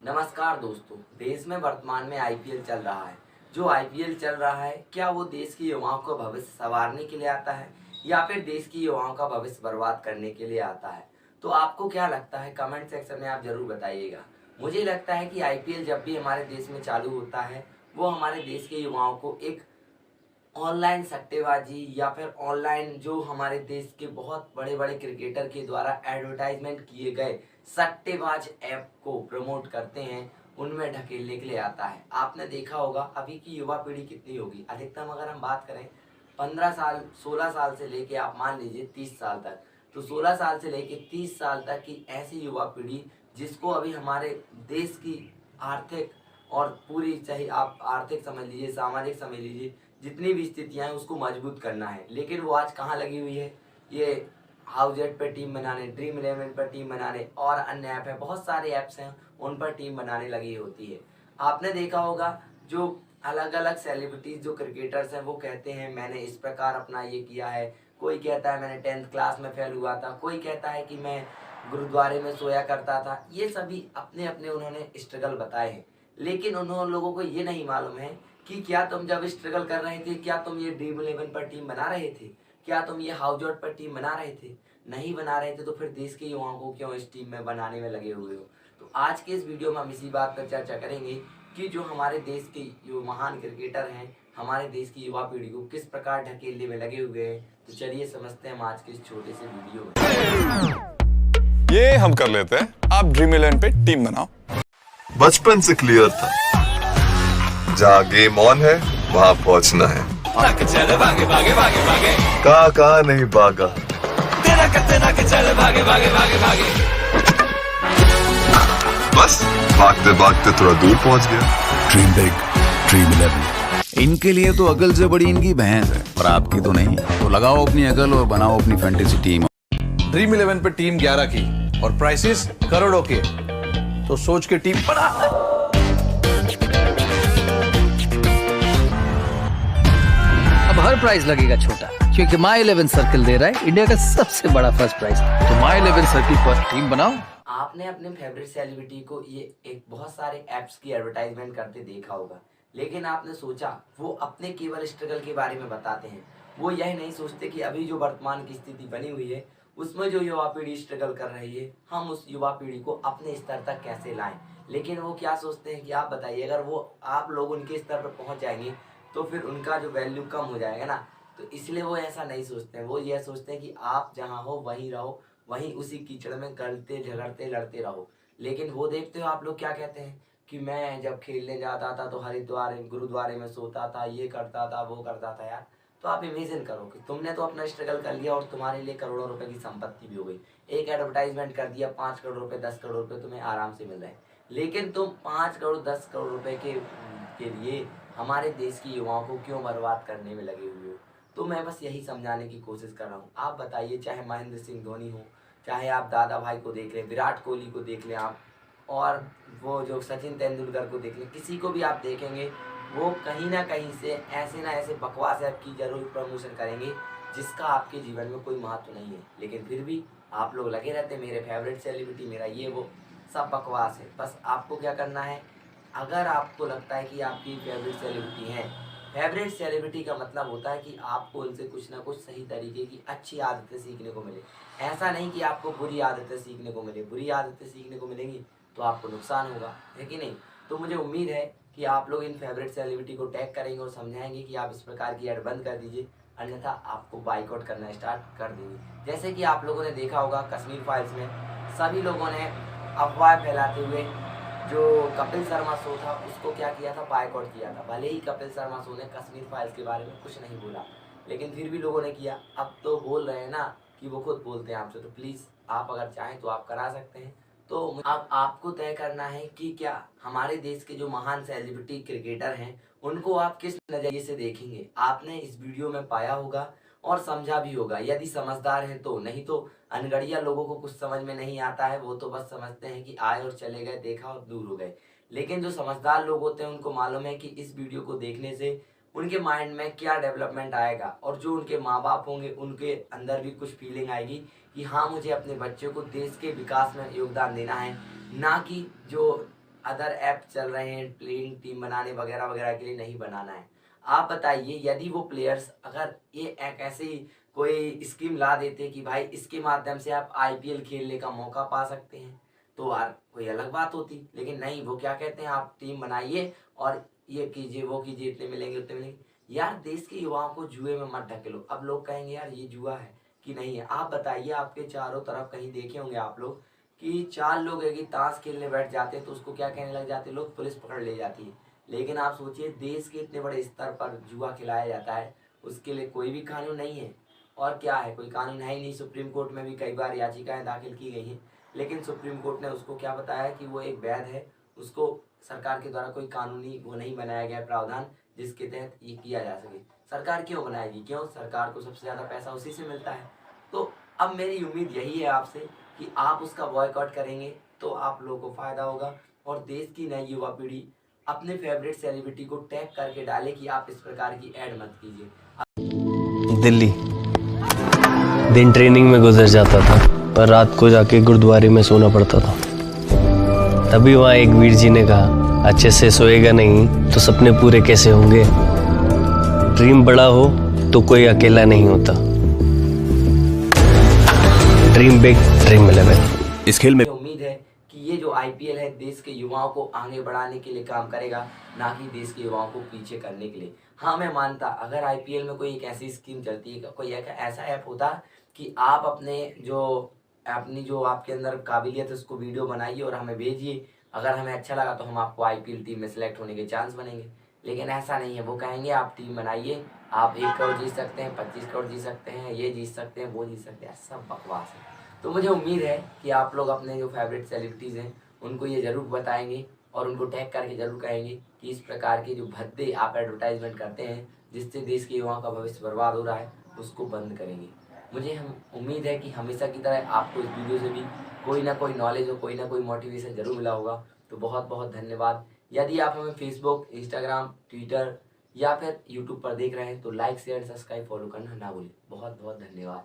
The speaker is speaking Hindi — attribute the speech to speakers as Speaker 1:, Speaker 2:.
Speaker 1: नमस्कार दोस्तों, देश में वर्तमान में आईपीएल चल रहा है। जो आईपीएल चल रहा है, क्या वो देश की युवाओं का भविष्य संवारने के लिए आता है या फिर देश की युवाओं का भविष्य बर्बाद करने के लिए आता है? तो आपको क्या लगता है, कमेंट सेक्शन में आप जरूर बताइएगा। मुझे लगता है कि आईपीएल जब भी हमारे देश में चालू होता है, वो हमारे देश के युवाओं को एक ऑनलाइन सट्टेबाजी या फिर ऑनलाइन जो हमारे देश के बहुत बड़े बड़े क्रिकेटर के द्वारा एडवर्टाइजमेंट किए गए सट्टेबाज ऐप को प्रमोट करते हैं, उनमें ढकेलने के लिए आता है। आपने देखा होगा अभी की युवा पीढ़ी कितनी होगी, अधिकतम अगर हम बात करें 15 साल 16 साल से लेके आप मान लीजिए 30 साल तक, तो 16 साल से लेके 30 साल तक की ऐसी युवा पीढ़ी जिसको अभी हमारे देश की आर्थिक और पूरी, चाहे आप आर्थिक समझ लीजिए, सामाजिक समझ लीजिए, जितनी भी स्थितियां हैं उसको मजबूत करना है। लेकिन वो आज कहाँ लगी हुई है? ये हाउजेट पे टीम बनाने, ड्रीम इलेवन पर टीम बनाने और अन्य ऐप है, बहुत सारे ऐप्स हैं, उन पर टीम बनाने लगी होती है। आपने देखा होगा जो अलग अलग सेलिब्रिटीज जो क्रिकेटर्स हैं वो कहते हैं मैंने इस प्रकार अपना ये किया है। कोई कहता है मैंने 10th क्लास में फेल हुआ था, कोई कहता है कि मैं गुरुद्वारे में सोया करता था। ये सभी अपने अपने उन्होंने स्ट्रगल बताए हैं, लेकिन उन्होंने लोगों को ये नहीं मालूम है कि क्या तुम जब स्ट्रगल कर रहे थे, क्या तुम ये ड्रीम इलेवन पर टीम बना रहे थे, क्या तुम ये हाउजॉट पर टीम बना रहे थे? नहीं बना रहे थे तो फिर देश के युवाओं को क्यों इस टीम में बनाने में लगे हुए हो? तो आज के इस वीडियो में हम इसी बात पर चर्चा करेंगे कि जो हमारे देश के जो महान क्रिकेटर हैं, हमारे देश की युवा पीढ़ी को किस प्रकार ढकेलने में लगे हुए हैं। तो चलिए समझते हैं हम आज के इस छोटे से वीडियो में।
Speaker 2: ये हम कर लेते हैं, आप ड्रीम इलेवन पे टीम बनाओ।
Speaker 3: बचपन से क्लियर था, जहाँ गेम ऑन है वहाँ पहुँचना है।
Speaker 4: चल भागे भागे भागे भागे
Speaker 3: कहाँ नहीं भागा,
Speaker 4: तेरा के चल भागे भागे भागे भागे
Speaker 3: बस भागते भागते थोड़ा दूर पहुँच गया।
Speaker 5: Dream big, dream 11। इनके लिए तो अकल से बड़ी इनकी भैंस है, और आपकी तो नहीं। तो लगाओ अपनी अकल और बनाओ अपनी फैंटेसी टीम।
Speaker 6: ड्रीम 11 पे टीम 11 की और प्राइसेस करोड़ों के, तो सोच के टीम बना।
Speaker 7: अब हर प्राइस लगेगा छोटा, क्योंकि माई 11 सर्किल दे रहा है इंडिया का सबसे बड़ा फर्स्ट प्राइस।
Speaker 6: तो माई 11 सर्किल पर टीम बनाओ।
Speaker 1: आपने अपने फेवरेट सेलिब्रिटी को ये एक बहुत सारे ऐप्स की एडवर्टाइजमेंट करते देखा होगा, लेकिन आपने सोचा वो अपने केवल स्ट्रगल के बारे में बताते हैं। वो यह नहीं सोचते कि अभी जो वर्तमान की स्थिति बनी हुई है उसमें जो युवा पीढ़ी स्ट्रगल कर रही है, हम उस युवा पीढ़ी को अपने स्तर तक कैसे लाएं। लेकिन वो क्या सोचते हैं कि आप बताइए, अगर वो आप लोग उनके स्तर पर पहुंच जाएंगे तो फिर उनका जो वैल्यू कम हो जाएगा ना। तो इसलिए वो ऐसा नहीं सोचते हैं। वो यह सोचते हैं कि आप जहाँ हो वहीं रहो, वहीं उसी कीचड़ में गलते झगड़ते लड़ते रहो। लेकिन वो देखते हो आप लोग क्या कहते हैं कि मैं जब खेलने जाता था तो हरिद्वार गुरुद्वारे में सोता था, ये करता था, वो करता था। यार, तो आप इमेजिन करो कि तुमने तो अपना स्ट्रगल कर लिया और तुम्हारे लिए करोड़ों रुपए की संपत्ति भी हो गई। एक एडवर्टाइजमेंट कर दिया, 5 करोड़ रुपए 10 करोड़ रुपए तुम्हें आराम से मिल रहे हैं। लेकिन तुम 5 करोड़ 10 करोड़ रुपए के लिए हमारे देश की युवाओं को क्यों बर्बाद करने में लगे हुए हो? तो मैं बस यही समझाने की कोशिश कर रहा हूँ। आप बताइए, चाहे महेंद्र सिंह धोनी हो, चाहे आप दादा भाई को देख लें, विराट कोहली को देख लें आप, और वो जो सचिन तेंदुलकर को देख लें, किसी को भी आप देखेंगे वो कहीं ना कहीं से ऐसे ना ऐसे बकवास ऐप की जरूर प्रमोशन करेंगे जिसका आपके जीवन में कोई महत्व नहीं है। लेकिन फिर भी आप लोग लगे रहते मेरे फेवरेट सेलिब्रिटी, मेरा ये वो, सब बकवास है। बस आपको क्या करना है, अगर आपको लगता है कि आपकी फेवरेट सेलिब्रिटी हैं, फेवरेट सेलिब्रिटी का मतलब होता है कि आपको उनसे कुछ ना कुछ सही तरीके की अच्छी आदतें सीखने को मिले। ऐसा नहीं कि आपको बुरी आदतें सीखने को मिले। बुरी आदतें सीखने को मिलेंगी तो आपको नुकसान होगा, है कि नहीं? तो मुझे उम्मीद है कि आप लोग इन फेवरेट सेलिब्रिटी को टैग करेंगे और समझाएंगे कि आप इस प्रकार की ऐड बंद कर दीजिए, अन्यथा आपको बाइकआउट करना स्टार्ट कर देंगे। जैसे कि आप लोगों ने देखा होगा कश्मीर फाइल्स में सभी लोगों ने अफवाह फैलाते हुए जो कपिल शर्मा शो था उसको क्या किया था, बाइकआउट किया था। भले ही कपिल शर्मा शो ने कश्मीर फाइल्स के बारे में कुछ नहीं बोला, लेकिन फिर भी लोगों ने किया। अब तो बोल रहे हैं ना कि वो खुद बोलते हैं आपसे, तो प्लीज़ आप अगर चाहें तो आप करा सकते हैं। तो अब आपको तय करना है कि क्या हमारे देश के जो महान सेलिब्रिटी क्रिकेटर हैं उनको आप किस नज़रिए से देखेंगे। आपने इस वीडियो में पाया होगा और समझा भी होगा, यदि समझदार हैं तो। नहीं तो अनगढ़िया लोगों को कुछ समझ में नहीं आता है, वो तो बस समझते हैं कि आए और चले गए, देखा और दूर हो गए। लेकिन जो समझदार लोग होते हैं उनको मालूम है कि इस वीडियो को देखने से उनके माइंड में क्या डेवलपमेंट आएगा, और जो उनके माँ बाप होंगे उनके अंदर भी कुछ फीलिंग आएगी कि हाँ मुझे अपने बच्चे को देश के विकास में योगदान देना है, ना कि जो अदर ऐप चल रहे हैं प्लेइंग टीम बनाने वगैरह वगैरह के लिए नहीं बनाना है। आप बताइए, यदि वो प्लेयर्स अगर ये एक ऐसी कोई स्कीम ला देते कि भाई इसके माध्यम से आप आईपीएल खेलने का मौका पा सकते हैं, तो यार कोई अलग बात होती। लेकिन नहीं, वो क्या कहते हैं, आप टीम बनाइए और ये कीजिए वो कीजिए, इतने मिलेंगे उतने मिलेंगे। यार देश के युवाओं को जुए में मत ढकेलो। अब लोग कहेंगे यार ये जुआ है कि नहीं है। आप बताइए, आपके चारों तरफ कहीं देखे होंगे आप लोग कि 4 लोग एक ही ताश खेलने बैठ जाते हैं तो उसको क्या कहने लग जाते हैं लोग, पुलिस पकड़ ले जाती है। लेकिन आप सोचिए, देश के इतने बड़े स्तर पर जुआ खिलाया जाता है, उसके लिए कोई भी कानून नहीं है। और क्या है, कोई कानून है ही नहीं। सुप्रीम कोर्ट में भी कई बार याचिकाएं दाखिल की गई हैं, लेकिन सुप्रीम कोर्ट ने उसको क्या बताया कि वो एक वैध है, उसको सरकार के द्वारा कोई कानूनी वो नहीं बनाया गया प्रावधान जिसके तहत ये किया जा सके। सरकार क्यों बनाएगी, क्यों, सरकार को सबसे ज़्यादा पैसा उसी से मिलता है। तो अब मेरी उम्मीद यही है आपसे कि आप उसका बॉयकॉट करेंगे तो आप लोगों को फ़ायदा होगा। और देश की नई युवा पीढ़ी अपने फेवरेट सेलिब्रिटी को टैग करके डाले कि आप इस प्रकार की ऐड मत कीजिए।
Speaker 8: दिल्ली दिन ट्रेनिंग में गुजर जाता था, पर रात को जाके गुरुद्वारे में सोना पड़ता था। तभी वहाँ एक वीर जी ने कहा, अच्छे से सोएगा नहीं तो सपने पूरे कैसे होंगे। ड्रीम बड़ा हो तो कोई अकेला नहीं होता। Dream big, dream 11।
Speaker 5: इस खेल में
Speaker 1: उम्मीद है कि ये जो आईपीएल है देश के युवाओं को आगे बढ़ाने के लिए काम करेगा, ना कि देश के युवाओं को पीछे करने के लिए। हाँ, मैं मानता अगर आईपीएल में कोई एक ऐसी स्कीम चलती है, कोई एक ऐसा ऐप होता कि आप अपनी जो आपके अंदर काबिलियत है उसको वीडियो बनाइए और हमें भेजिए, अगर हमें अच्छा लगा तो हम आपको आईपीएल टीम में सेलेक्ट होने के चांस बनेंगे। लेकिन ऐसा नहीं है, वो कहेंगे आप टीम बनाइए, आप 1 करोड़ जीत सकते हैं, 25 करोड़ जीत सकते हैं, ये जीत सकते हैं, वो जीत सकते हैं, सब बकवास है। तो मुझे उम्मीद है कि आप लोग अपने जो फेवरेट सेलिब्रिटीज़ हैं उनको ये ज़रूर बताएंगे और उनको टैग करके ज़रूर कहेंगे कि इस प्रकार के जो भद्दे आप एडवर्टाइजमेंट करते हैं जिससे देश के युवाओं का भविष्य बर्बाद हो रहा है उसको बंद करेंगे। मुझे उम्मीद है कि हमेशा की तरह आपको इस वीडियो से भी कोई ना कोई नॉलेज और कोई ना कोई मोटिवेशन ज़रूर मिला होगा। तो बहुत बहुत धन्यवाद। यदि आप हमें फेसबुक, इंस्टाग्राम, ट्विटर या फिर यूट्यूब पर देख रहे हैं तो लाइक, शेयर, सब्सक्राइब, फॉलो करना ना भूलें। बहुत बहुत धन्यवाद।